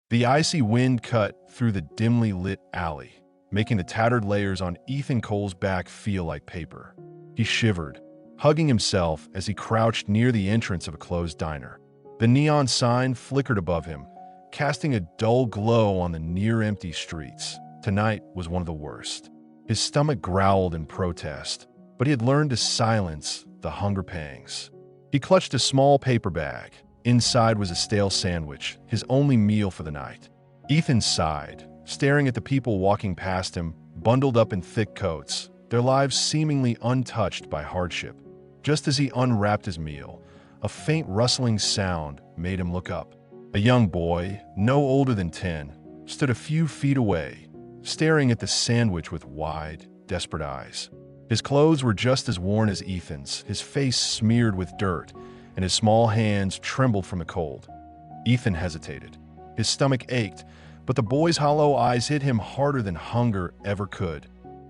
The icy wind cut through the dimly lit alley, making the tattered layers on Ethan Cole's back feel like paper. He shivered, hugging himself as he crouched near the entrance of a closed diner. The neon sign flickered above him, casting a dull glow on the near-empty streets. Tonight was one of the worst. His stomach growled in protest, but he had learned to silence the hunger pangs. He clutched a small paper bag. Inside was a stale sandwich, his only meal for the night. Ethan sighed, staring at the people walking past him, bundled up in thick coats, their lives seemingly untouched by hardship. Just as he unwrapped his meal, a faint rustling sound made him look up. A young boy, no older than 10, stood a few feet away, staring at the sandwich with wide, desperate eyes. His clothes were just as worn as Ethan's, his face smeared with dirt, and his small hands trembled from the cold. Ethan hesitated. His stomach ached, but the boy's hollow eyes hit him harder than hunger ever could.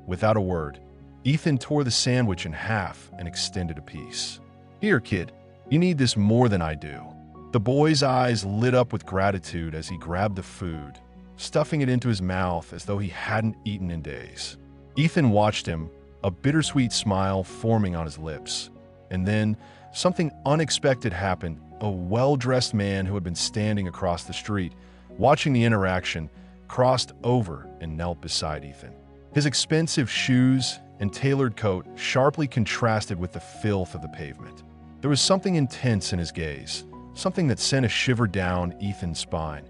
Without a word, Ethan tore the sandwich in half and extended a piece. "Here, kid, you need this more than I do." The boy's eyes lit up with gratitude as he grabbed the food, stuffing it into his mouth as though he hadn't eaten in days. Ethan watched him, a bittersweet smile forming on his lips. And then, something unexpected happened. A well-dressed man who had been standing across the street, watching the interaction, crossed over and knelt beside Ethan. His expensive shoes and tailored coat sharply contrasted with the filth of the pavement. There was something intense in his gaze, something that sent a shiver down Ethan's spine.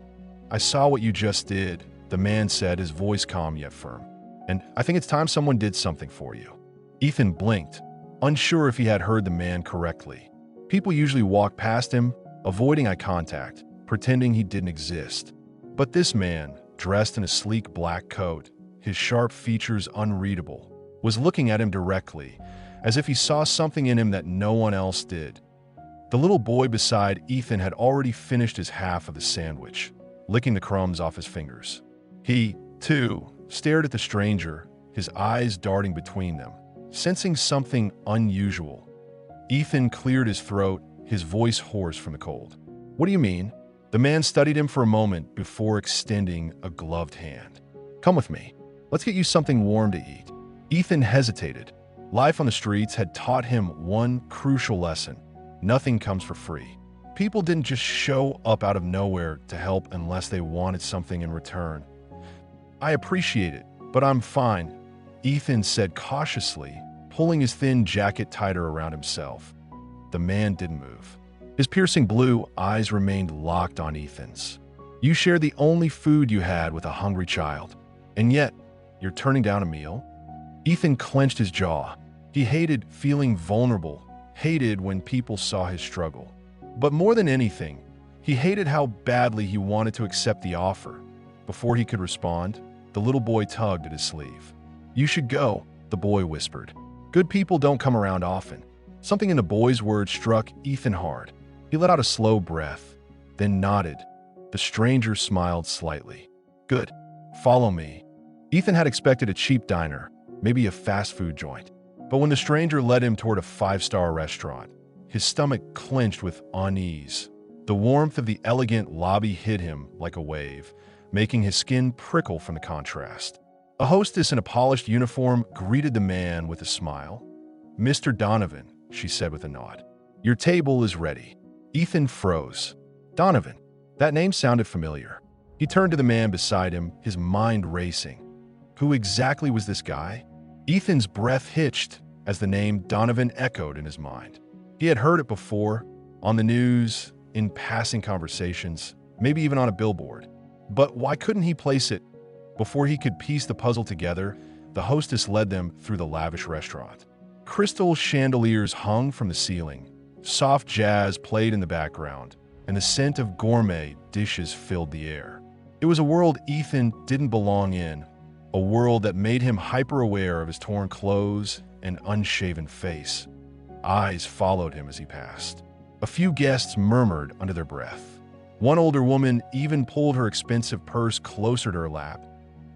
"I saw what you just did," the man said, his voice calm yet firm. "And I think it's time someone did something for you." Ethan blinked, unsure if he had heard the man correctly. People usually walked past him, avoiding eye contact, pretending he didn't exist. But this man, dressed in a sleek black coat, his sharp features unreadable, was looking at him directly, as if he saw something in him that no one else did. The little boy beside Ethan had already finished his half of the sandwich, licking the crumbs off his fingers. He, too, stared at the stranger, his eyes darting between them, sensing something unusual. Ethan cleared his throat, his voice hoarse from the cold. "What do you mean?" The man studied him for a moment before extending a gloved hand. "Come with me. Let's get you something warm to eat." Ethan hesitated. Life on the streets had taught him one crucial lesson. Nothing comes for free. People didn't just show up out of nowhere to help unless they wanted something in return. "I appreciate it, but I'm fine," Ethan said cautiously, pulling his thin jacket tighter around himself. The man didn't move. His piercing blue eyes remained locked on Ethan's. "You share the only food you had with a hungry child, and yet you're turning down a meal?" Ethan clenched his jaw. He hated feeling vulnerable, hated when people saw his struggle. But more than anything, he hated how badly he wanted to accept the offer. Before he could respond, the little boy tugged at his sleeve. "You should go," the boy whispered. "Good people don't come around often." Something in the boy's words struck Ethan hard. He let out a slow breath, then nodded. The stranger smiled slightly. "Good. Follow me." Ethan had expected a cheap diner, maybe a fast food joint. But when the stranger led him toward a five-star restaurant, his stomach clenched with unease. The warmth of the elegant lobby hit him like a wave, making his skin prickle from the contrast. A hostess in a polished uniform greeted the man with a smile. "Mr. Donovan," she said with a nod. "Your table is ready." Ethan froze. Donovan. That name sounded familiar. He turned to the man beside him, his mind racing. Who exactly was this guy? Ethan's breath hitched as the name Donovan echoed in his mind. He had heard it before, on the news, in passing conversations, maybe even on a billboard. But why couldn't he place it? Before he could piece the puzzle together, the hostess led them through the lavish restaurant. Crystal chandeliers hung from the ceiling, soft jazz played in the background, and the scent of gourmet dishes filled the air. It was a world Ethan didn't belong in, a world that made him hyper-aware of his torn clothes and unshaven face. Eyes followed him as he passed. A few guests murmured under their breath. One older woman even pulled her expensive purse closer to her lap.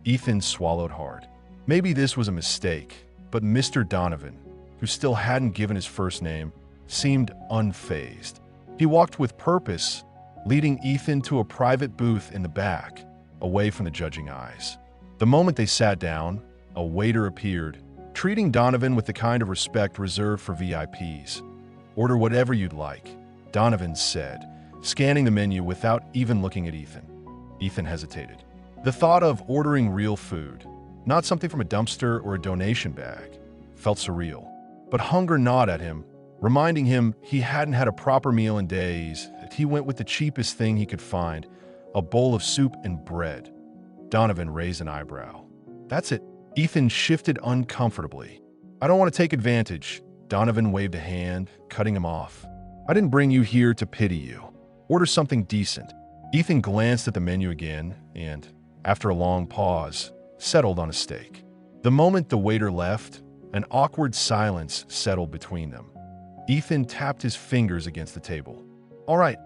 Ethan swallowed hard. Maybe this was a mistake, but Mr. Donovan, who still hadn't given his first name, seemed unfazed. He walked with purpose, leading Ethan to a private booth in the back, away from the judging eyes. The moment they sat down, a waiter appeared, treating Donovan with the kind of respect reserved for VIPs. "Order whatever you'd like," Donovan said, scanning the menu without even looking at Ethan. Ethan hesitated. The thought of ordering real food, not something from a dumpster or a donation bag, felt surreal. But hunger gnawed at him, reminding him he hadn't had a proper meal in days. He went with the cheapest thing he could find, a bowl of soup and bread. Donovan raised an eyebrow. "That's it." Ethan shifted uncomfortably. "I don't want to take advantage." Donovan waved a hand, cutting him off. "I didn't bring you here to pity you. Order something decent." Ethan glanced at the menu again and, after a long pause, settled on a steak. The moment the waiter left, an awkward silence settled between them. Ethan tapped his fingers against the table. "All right,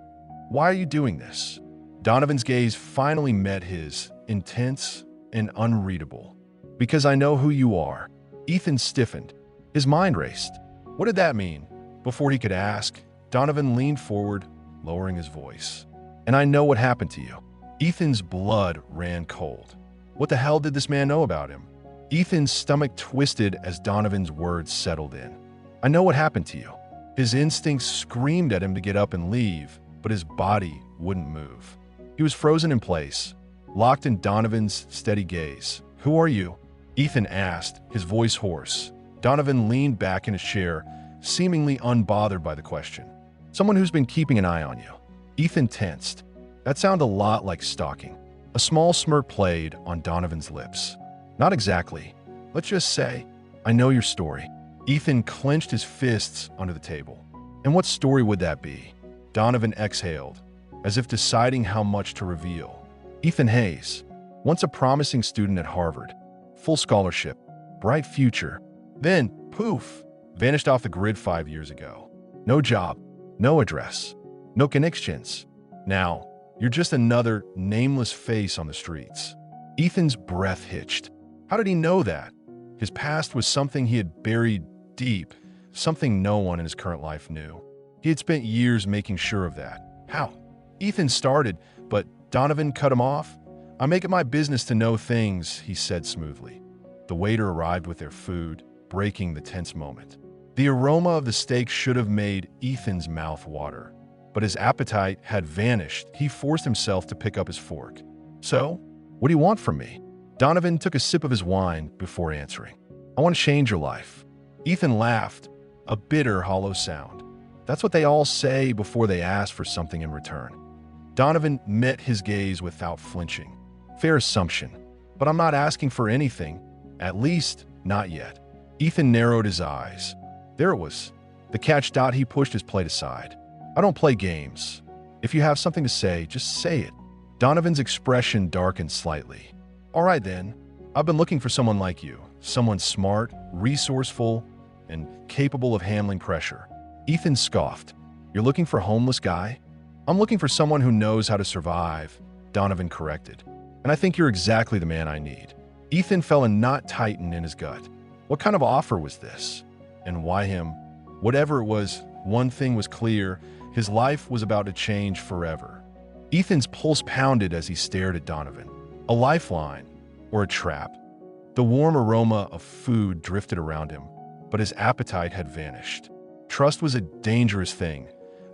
why are you doing this?" Donovan's gaze finally met his, intense and unreadable. "Because I know who you are." Ethan stiffened. His mind raced. What did that mean? Before he could ask, Donovan leaned forward, lowering his voice. "And I know what happened to you." Ethan's blood ran cold. What the hell did this man know about him? Ethan's stomach twisted as Donovan's words settled in. "I know what happened to you." His instincts screamed at him to get up and leave, but his body wouldn't move. He was frozen in place, locked in Donovan's steady gaze. "Who are you?" Ethan asked, his voice hoarse. Donovan leaned back in his chair, seemingly unbothered by the question. "Someone who's been keeping an eye on you." Ethan tensed. That sounded a lot like stalking. A small smirk played on Donovan's lips. "Not exactly. Let's just say, I know your story." Ethan clenched his fists under the table. "And what story would that be?" Donovan exhaled, as if deciding how much to reveal. "Ethan Hayes, once a promising student at Harvard. Full scholarship, bright future. Then, poof, vanished off the grid 5 years ago. No job, no address, no connections. Now, you're just another nameless face on the streets." Ethan's breath hitched. How did he know that? His past was something he had buried deep, something no one in his current life knew. He had spent years making sure of that. How? Ethan started, but Donovan cut him off. "I make it my business to know things," he said smoothly. The waiter arrived with their food, breaking the tense moment. The aroma of the steak should have made Ethan's mouth water, but his appetite had vanished. He forced himself to pick up his fork. "So, what do you want from me?" Donovan took a sip of his wine before answering. "I want to change your life." Ethan laughed, a bitter, hollow sound. That's what they all say before they ask for something in return. Donovan met his gaze without flinching. "Fair assumption, but I'm not asking for anything, at least not yet." Ethan narrowed his eyes. There it was, the catch. He pushed his plate aside. "I don't play games. If you have something to say, just say it." Donovan's expression darkened slightly. "All right then, I've been looking for someone like you, someone smart, resourceful, and capable of handling pressure." Ethan scoffed. "You're looking for a homeless guy?" "I'm looking for someone who knows how to survive," Donovan corrected. "And I think you're exactly the man I need." Ethan felt a knot tighten in his gut. What kind of offer was this? And why him? Whatever it was, one thing was clear: his life was about to change forever. Ethan's pulse pounded as he stared at Donovan. A lifeline, or a trap? The warm aroma of food drifted around him, but his appetite had vanished. Trust was a dangerous thing,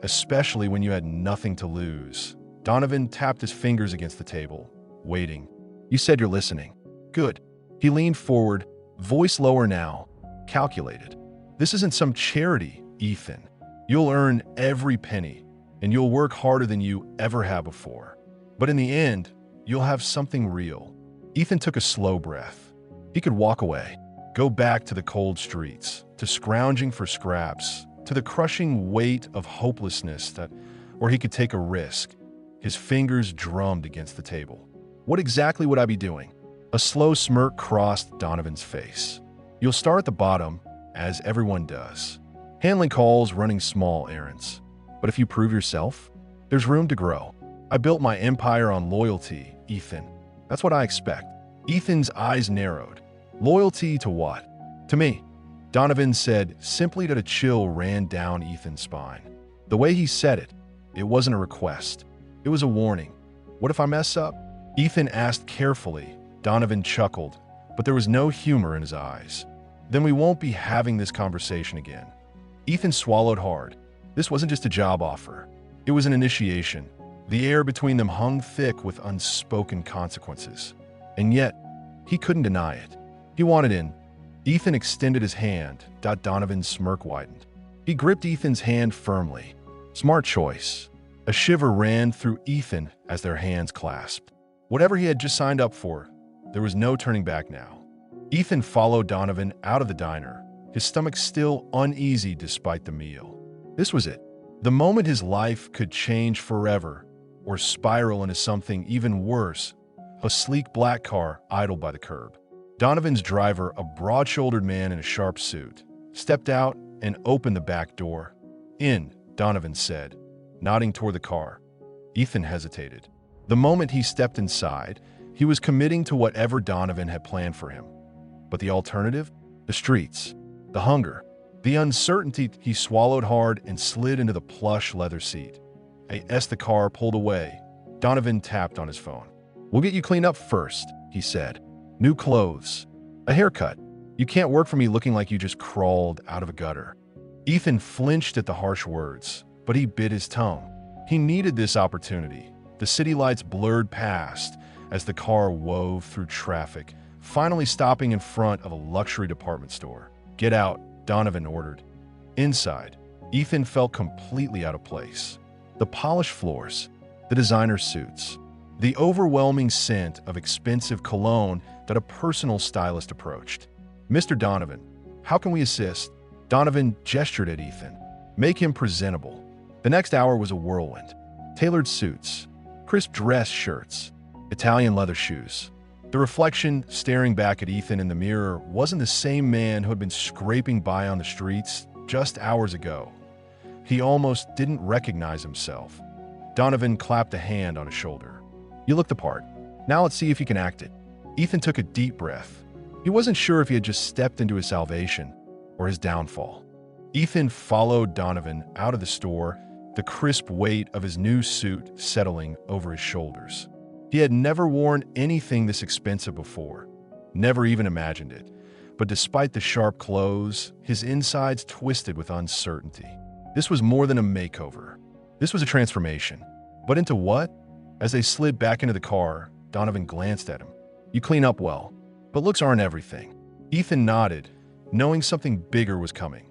especially when you had nothing to lose. Donovan tapped his fingers against the table, waiting. "You said you're listening." "Good." He leaned forward, voice lower now, calculated. "This isn't some charity, Ethan. You'll earn every penny, and you'll work harder than you ever have before. But in the end, you'll have something real." Ethan took a slow breath. He could walk away, go back to the cold streets, to scrounging for scraps, to the crushing weight of hopelessness or he could take a risk. His fingers drummed against the table. "What exactly would I be doing?" A slow smirk crossed Donovan's face. "You'll start at the bottom, as everyone does. Handling calls, running small errands. But if you prove yourself, there's room to grow. I built my empire on loyalty, Ethan. That's what I expect." Ethan's eyes narrowed. "Loyalty to what?" "To me," Donovan said simply, that a chill ran down Ethan's spine. The way he said it, it wasn't a request. It was a warning. What if I mess up? Ethan asked carefully. Donovan chuckled, but there was no humor in his eyes. Then we won't be having this conversation again. Ethan swallowed hard. This wasn't just a job offer. It was an initiation. The air between them hung thick with unspoken consequences. And yet, he couldn't deny it. He wanted in. Ethan extended his hand. Donovan's smirk widened. He gripped Ethan's hand firmly. Smart choice. A shiver ran through Ethan as their hands clasped. Whatever he had just signed up for, there was no turning back now. Ethan followed Donovan out of the diner, his stomach still uneasy despite the meal. This was it. The moment his life could change forever or spiral into something even worse. A sleek black car idled by the curb. Donovan's driver, a broad-shouldered man in a sharp suit, stepped out and opened the back door. "In," Donovan said, nodding toward the car. Ethan hesitated. The moment he stepped inside, he was committing to whatever Donovan had planned for him. But the alternative? The streets, the hunger, the uncertainty. He swallowed hard and slid into the plush leather seat. As the car pulled away, Donovan tapped on his phone. "We'll get you cleaned up first," he said. "New clothes, a haircut. You can't work for me looking like you just crawled out of a gutter." Ethan flinched at the harsh words, but he bit his tongue. He needed this opportunity. The city lights blurred past as the car wove through traffic, finally stopping in front of a luxury department store. "Get out," Donovan ordered. Inside, Ethan felt completely out of place. The polished floors, the designer suits, the overwhelming scent of expensive cologne that a personal stylist approached. "Mr. Donovan, how can we assist?" Donovan gestured at Ethan. "Make him presentable." The next hour was a whirlwind. Tailored suits, crisp dress shirts, Italian leather shoes. The reflection staring back at Ethan in the mirror wasn't the same man who had been scraping by on the streets just hours ago. He almost didn't recognize himself. Donovan clapped a hand on his shoulder. "You look the part. Now let's see if you can act it." Ethan took a deep breath. He wasn't sure if he had just stepped into his salvation or his downfall. Ethan followed Donovan out of the store, the crisp weight of his new suit settling over his shoulders. He had never worn anything this expensive before, never even imagined it. But despite the sharp clothes, his insides twisted with uncertainty. This was more than a makeover. This was a transformation. But into what? As they slid back into the car, Donovan glanced at him. "You clean up well, but looks aren't everything." Ethan nodded, knowing something bigger was coming.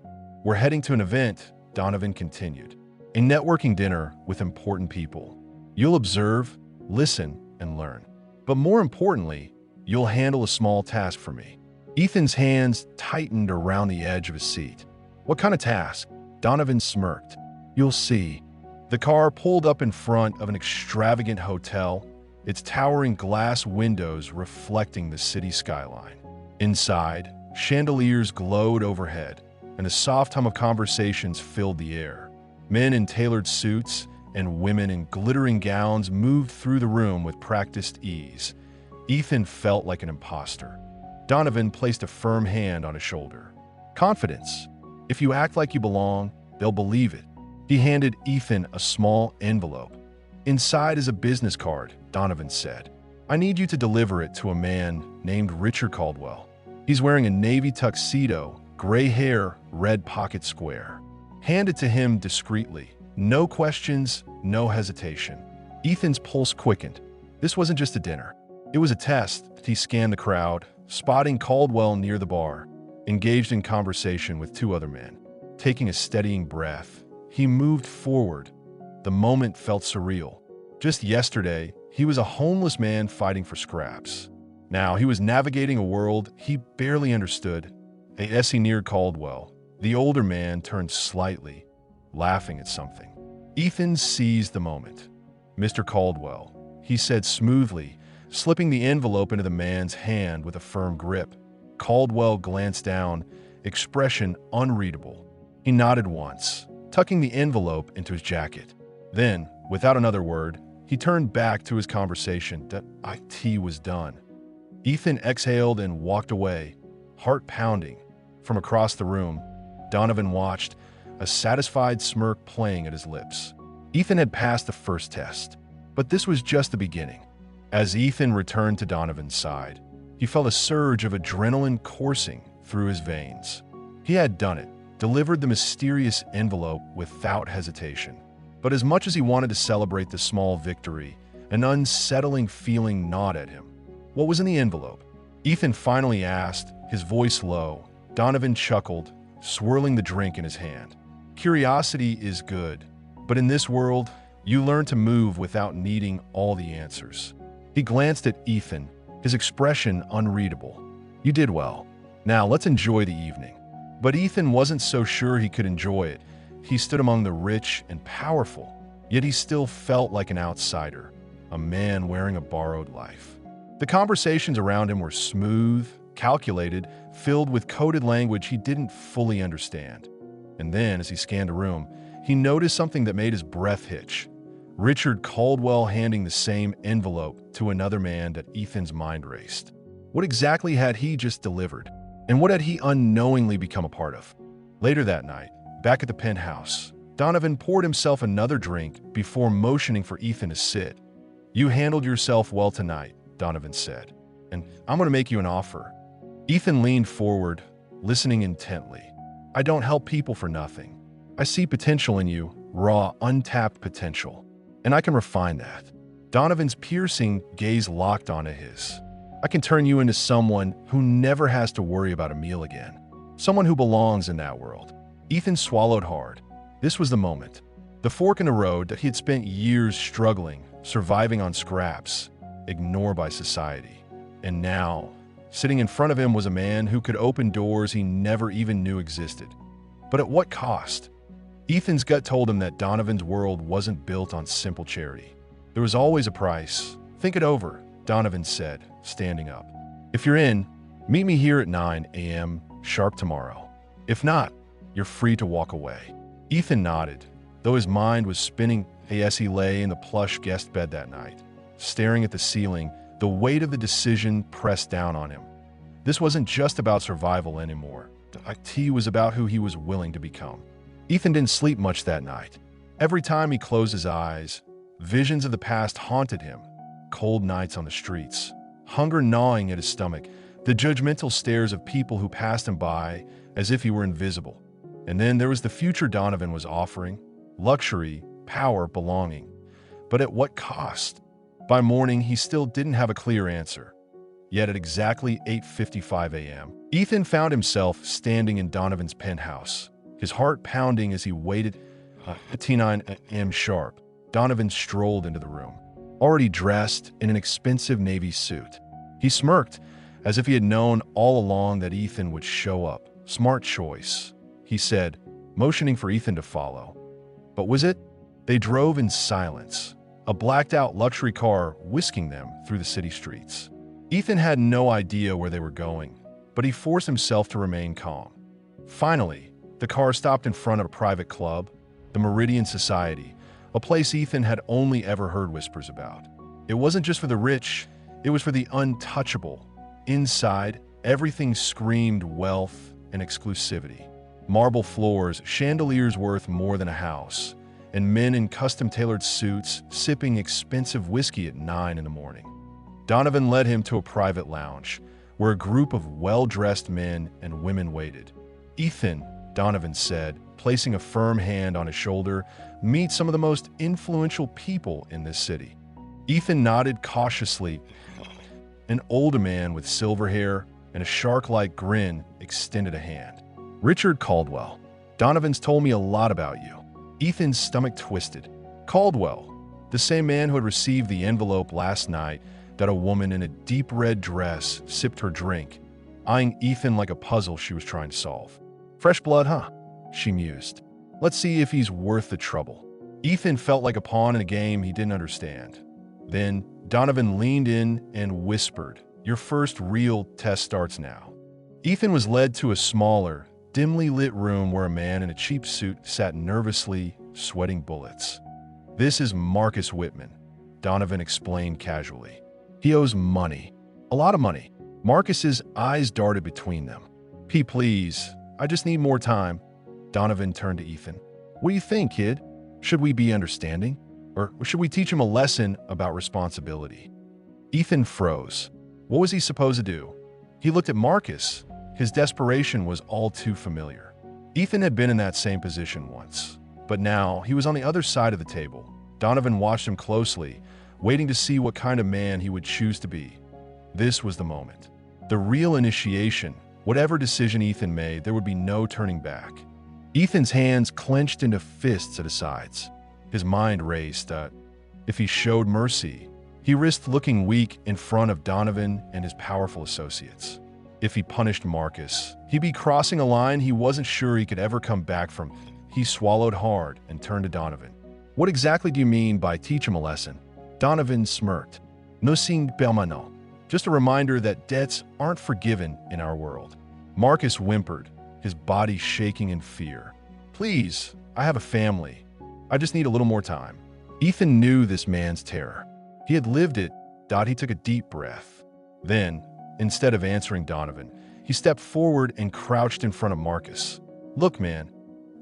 "We're heading to an event," Donovan continued. "A networking dinner with important people. You'll observe, listen, and learn. But more importantly, you'll handle a small task for me." Ethan's hands tightened around the edge of his seat. "What kind of task?" Donovan smirked. "You'll see." The car pulled up in front of an extravagant hotel, its towering glass windows reflecting the city skyline. Inside, chandeliers glowed overhead, and a soft hum of conversations filled the air. Men in tailored suits and women in glittering gowns moved through the room with practiced ease. Ethan felt like an imposter. Donovan placed a firm hand on his shoulder. "Confidence. If you act like you belong, they'll believe it." He handed Ethan a small envelope. "Inside is a business card," Donovan said. "I need you to deliver it to a man named Richard Caldwell. He's wearing a navy tuxedo, gray hair, red pocket square. Hand it to him discreetly. No questions, no hesitation." Ethan's pulse quickened. This wasn't just a dinner. It was a test. He scanned the crowd, spotting Caldwell near the bar, engaged in conversation with two other men. Taking a steadying breath, he moved forward. The moment felt surreal. Just yesterday, he was a homeless man fighting for scraps. Now he was navigating a world he barely understood. As he neared Caldwell, the older man turned slightly, laughing at something. Ethan seized the moment. "Mr. Caldwell," he said smoothly, slipping the envelope into the man's hand with a firm grip. Caldwell glanced down, expression unreadable. He nodded once, tucking the envelope into his jacket. Then, without another word, he turned back to his conversation. That IT was done. Ethan exhaled and walked away, heart pounding. From across the room, Donovan watched, a satisfied smirk playing at his lips. Ethan had passed the first test. But this was just the beginning. As Ethan returned to Donovan's side, he felt a surge of adrenaline coursing through his veins. He had done it, delivered the mysterious envelope without hesitation. But as much as he wanted to celebrate the small victory, an unsettling feeling gnawed at him. What was in the envelope? Ethan finally asked, his voice low. Donovan chuckled, swirling the drink in his hand. Curiosity is good, but in this world, you learn to move without needing all the answers. He glanced at Ethan, his expression unreadable. You did well. Now let's enjoy the evening. But Ethan wasn't so sure he could enjoy it. He stood among the rich and powerful, yet he still felt like an outsider, a man wearing a borrowed life. The conversations around him were smooth, calculated, filled with coded language he didn't fully understand. And then, as he scanned the room, he noticed something that made his breath hitch. Richard Caldwell handing the same envelope to another man that Ethan's mind raced. What exactly had he just delivered? And what had he unknowingly become a part of? Later that night, back at the penthouse, Donovan poured himself another drink before motioning for Ethan to sit. You handled yourself well tonight, Donovan said, and I'm going to make you an offer. Ethan leaned forward, listening intently. I don't help people for nothing. I see potential in you, raw, untapped potential, and I can refine that. Donovan's piercing gaze locked onto his. I can turn you into someone who never has to worry about a meal again. Someone who belongs in that world. Ethan swallowed hard. This was the moment. The fork in the road that he had spent years struggling, surviving on scraps, ignored by society. And now, sitting in front of him was a man who could open doors he never even knew existed. But at what cost? Ethan's gut told him that Donovan's world wasn't built on simple charity. There was always a price. Think it over, Donovan said, standing up. If you're in, meet me here at 9 a.m. sharp tomorrow. If not, you're free to walk away. Ethan nodded, though his mind was spinning as he lay in the plush guest bed that night. Staring at the ceiling, the weight of the decision pressed down on him. This wasn't just about survival anymore. It was about who he was willing to become. Ethan didn't sleep much that night. Every time he closed his eyes, visions of the past haunted him. Cold nights on the streets, hunger gnawing at his stomach, the judgmental stares of people who passed him by as if he were invisible. And then there was the future Donovan was offering: luxury, power, belonging. But at what cost? By morning, he still didn't have a clear answer. Yet at exactly 8:55 a.m., Ethan found himself standing in Donovan's penthouse, his heart pounding as he waited. At 9 a.m. sharp, Donovan strolled into the room, already dressed in an expensive navy suit. He smirked, as if he had known all along that Ethan would show up. Smart choice, he said, motioning for Ethan to follow. But was it? They drove in silence, a blacked-out luxury car whisking them through the city streets. Ethan had no idea where they were going, but he forced himself to remain calm. Finally, the car stopped in front of a private club, the Meridian Society, a place Ethan had only ever heard whispers about. It wasn't just for the rich, it was for the untouchable. Inside, everything screamed wealth and exclusivity. Marble floors, chandeliers worth more than a house, and men in custom-tailored suits sipping expensive whiskey at 9 in the morning. Donovan led him to a private lounge, where a group of well-dressed men and women waited. Ethan, Donovan said, placing a firm hand on his shoulder, meet some of the most influential people in this city. Ethan nodded cautiously. An older man with silver hair and a shark-like grin extended a hand. Richard Caldwell. Donovan's told me a lot about you. Ethan's stomach twisted. Caldwell, the same man who had received the envelope last night that a woman in a deep red dress sipped her drink, eyeing Ethan like a puzzle she was trying to solve. Fresh blood, huh? She mused. Let's see if he's worth the trouble. Ethan felt like a pawn in a game he didn't understand. Then Donovan leaned in and whispered, "Your first real test starts now." Ethan was led to a smaller, dimly lit room where a man in a cheap suit sat nervously, sweating bullets. "This is Marcus Whitman," Donovan explained casually. "He owes money. A lot of money." Marcus's eyes darted between them. Please, I just need more time." Donovan turned to Ethan. "What do you think, kid? Should we be understanding?" Or should we teach him a lesson about responsibility? Ethan froze. What was he supposed to do? He looked at Marcus. His desperation was all too familiar. Ethan had been in that same position once, but now he was on the other side of the table. Donovan watched him closely, waiting to see what kind of man he would choose to be. This was the moment. The real initiation. Whatever decision Ethan made, there would be no turning back. Ethan's hands clenched into fists at his sides. His mind raced. If he showed mercy, he risked looking weak in front of Donovan and his powerful associates. If he punished Marcus, he'd be crossing a line he wasn't sure he could ever come back from. He swallowed hard and turned to Donovan. What exactly do you mean by teach him a lesson? Donovan smirked. No sin permanent. Just a reminder that debts aren't forgiven in our world. Marcus whimpered, his body shaking in fear. Please, I have a family. I just need a little more time. Ethan knew this man's terror. He had lived it. He took a deep breath. Then, instead of answering Donovan, he stepped forward and crouched in front of Marcus. Look, man,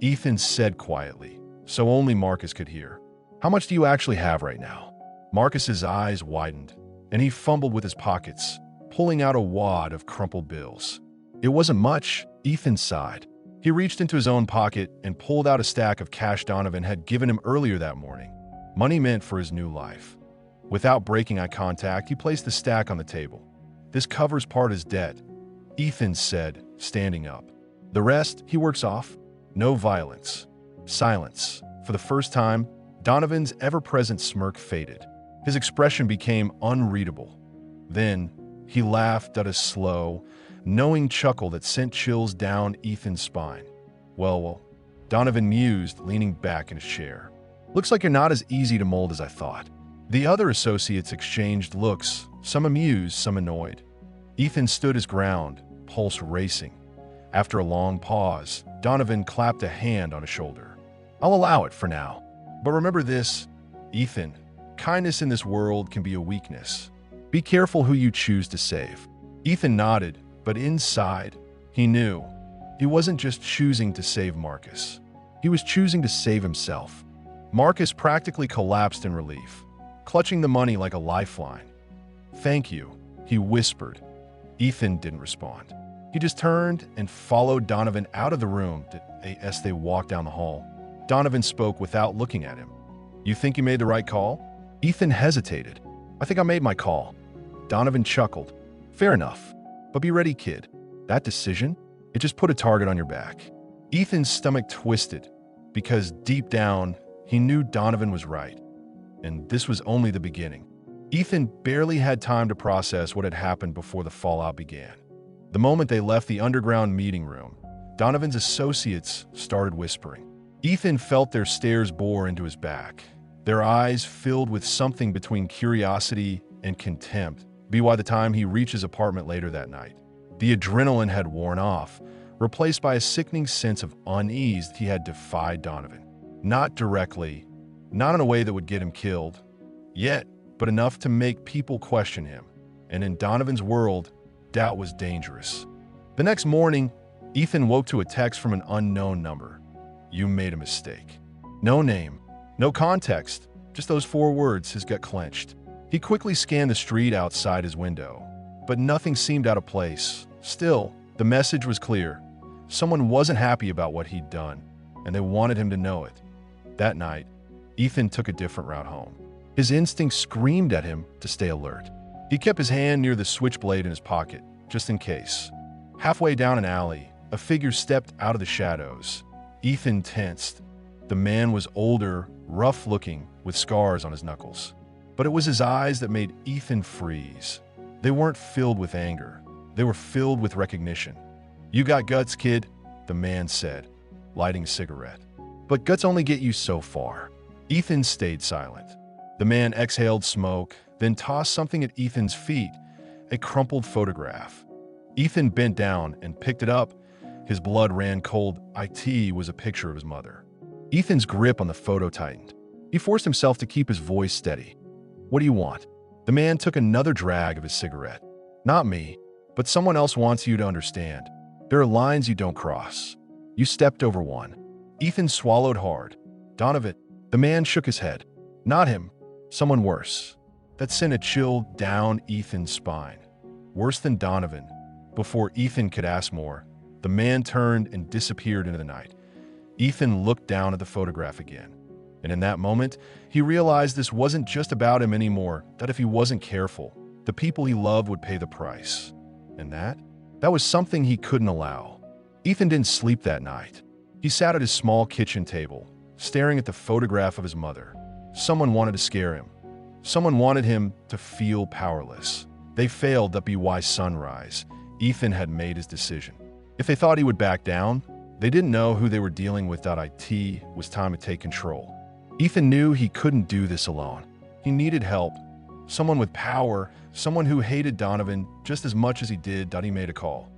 Ethan said quietly, so only Marcus could hear. How much do you actually have right now? Marcus's eyes widened, and he fumbled with his pockets, pulling out a wad of crumpled bills. It wasn't much, Ethan sighed. He reached into his own pocket and pulled out a stack of cash Donovan had given him earlier that morning. Money meant for his new life. Without breaking eye contact, he placed the stack on the table. This covers part of his debt, Ethan said, standing up. The rest, he works off. No violence. Silence. For the first time, Donovan's ever-present smirk faded. His expression became unreadable. Then, he laughed at a slow, knowing chuckle that sent chills down Ethan's spine. Well, Donovan mused, leaning back in his chair. Looks like you're not as easy to mold as I thought. The other associates exchanged looks, some amused, some annoyed. Ethan stood his ground, pulse racing. After a long pause, Donovan clapped a hand on his shoulder. I'll allow it for now. But remember this, Ethan, kindness in this world can be a weakness. Be careful who you choose to save. Ethan nodded, but inside, he knew. He wasn't just choosing to save Marcus. He was choosing to save himself. Marcus practically collapsed in relief, clutching the money like a lifeline. Thank you, he whispered. Ethan didn't respond. He just turned and followed Donovan out of the room as they walked down the hall. Donovan spoke without looking at him. You think you made the right call? Ethan hesitated. I think I made my call. Donovan chuckled. Fair enough. But be ready, kid. That decision, it just put a target on your back. Ethan's stomach twisted because deep down, he knew Donovan was right. And this was only the beginning. Ethan barely had time to process what had happened before the fallout began. The moment they left the underground meeting room, Donovan's associates started whispering. Ethan felt their stares bore into his back, their eyes filled with something between curiosity and contempt. By the time he reached his apartment later that night, the adrenaline had worn off, replaced by a sickening sense of unease. He had defied Donovan. Not directly, not in a way that would get him killed, yet, but enough to make people question him. And in Donovan's world, doubt was dangerous. The next morning, Ethan woke to a text from an unknown number. You made a mistake. No name, no context, just those 4 words. His gut clenched. He quickly scanned the street outside his window, but nothing seemed out of place. Still, the message was clear. Someone wasn't happy about what he'd done, and they wanted him to know it. That night, Ethan took a different route home. His instincts screamed at him to stay alert. He kept his hand near the switchblade in his pocket, just in case. Halfway down an alley, a figure stepped out of the shadows. Ethan tensed. The man was older, rough-looking, with scars on his knuckles. But it was his eyes that made Ethan freeze. They weren't filled with anger. They were filled with recognition. You got guts, kid, the man said, lighting a cigarette. But guts only get you so far. Ethan stayed silent. The man exhaled smoke, then tossed something at Ethan's feet, a crumpled photograph. Ethan bent down and picked it up. His blood ran cold. It was a picture of his mother. Ethan's grip on the photo tightened. He forced himself to keep his voice steady. What do you want? The man took another drag of his cigarette. Not me, but someone else wants you to understand. There are lines you don't cross. You stepped over one. Ethan swallowed hard. Donovan, the man shook his head. Not him. Someone worse. That sent a chill down Ethan's spine. Worse than Donovan. Before Ethan could ask more, the man turned and disappeared into the night. Ethan looked down at the photograph again. And in that moment, he realized this wasn't just about him anymore, that if he wasn't careful, the people he loved would pay the price. And that was something he couldn't allow. Ethan didn't sleep that night. He sat at his small kitchen table, staring at the photograph of his mother. Someone wanted to scare him. Someone wanted him to feel powerless. They failed that by sunrise. Ethan had made his decision. If they thought he would back down, they didn't know who they were dealing with. It was time to take control. Ethan knew he couldn't do this alone. He needed help. Someone with power, someone who hated Donovan just as much as he did. He made a call.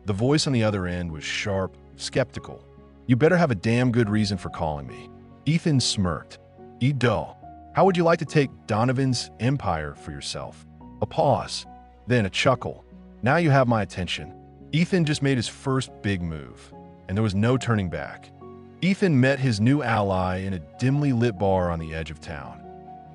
The voice on the other end was sharp, skeptical. "You better have a damn good reason for calling me." Ethan smirked. "Edo, how would you like to take Donovan's empire for yourself?" A pause, then a chuckle. "Now you have my attention." Ethan just made his first big move, and there was no turning back. Ethan met his new ally in a dimly lit bar on the edge of town.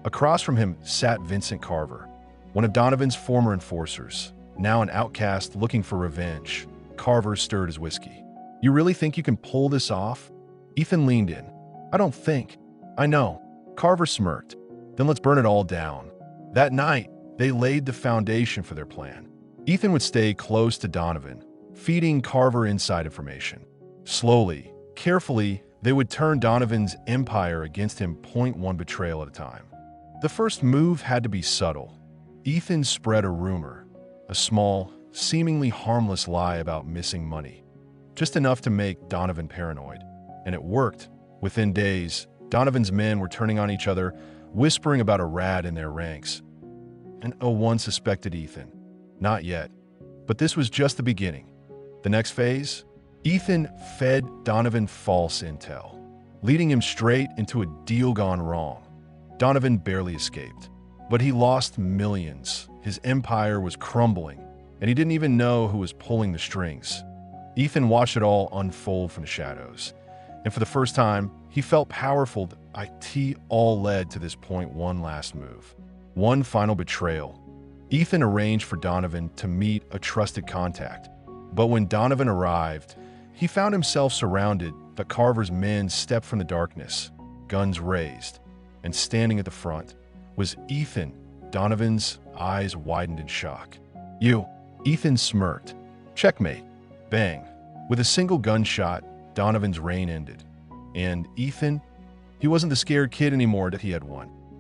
Across from him sat Vincent Carver, one of Donovan's former enforcers, now an outcast looking for revenge. Carver stirred his whiskey. "You really think you can pull this off?" Ethan leaned in. "I don't think. I know." Carver smirked. "Then let's burn it all down." That night, they laid the foundation for their plan. Ethan would stay close to Donovan, feeding Carver inside information. Slowly, carefully, they would turn Donovan's empire against him, one betrayal at a time. The first move had to be subtle. Ethan spread a rumor, a small, seemingly harmless lie about missing money, just enough to make Donovan paranoid. And it worked. Within days, Donovan's men were turning on each other, whispering about a rat in their ranks. And no one suspected Ethan. Not yet. But this was just the beginning. The next phase? Ethan fed Donovan false intel, leading him straight into a deal gone wrong. Donovan barely escaped, but he lost millions. His empire was crumbling, and he didn't even know who was pulling the strings. Ethan watched it all unfold from the shadows, and for the first time, he felt powerful. It all led to this one last move. One final betrayal. Ethan arranged for Donovan to meet a trusted contact, but when Donovan arrived, he found himself surrounded. The Carver's men stepped from the darkness, guns raised, and standing at the front was Ethan. Donovan's eyes widened in shock. "You," Ethan smirked. "Checkmate." Bang. With a single gunshot, Donovan's reign ended. And Ethan, he wasn't the scared kid anymore that he had won.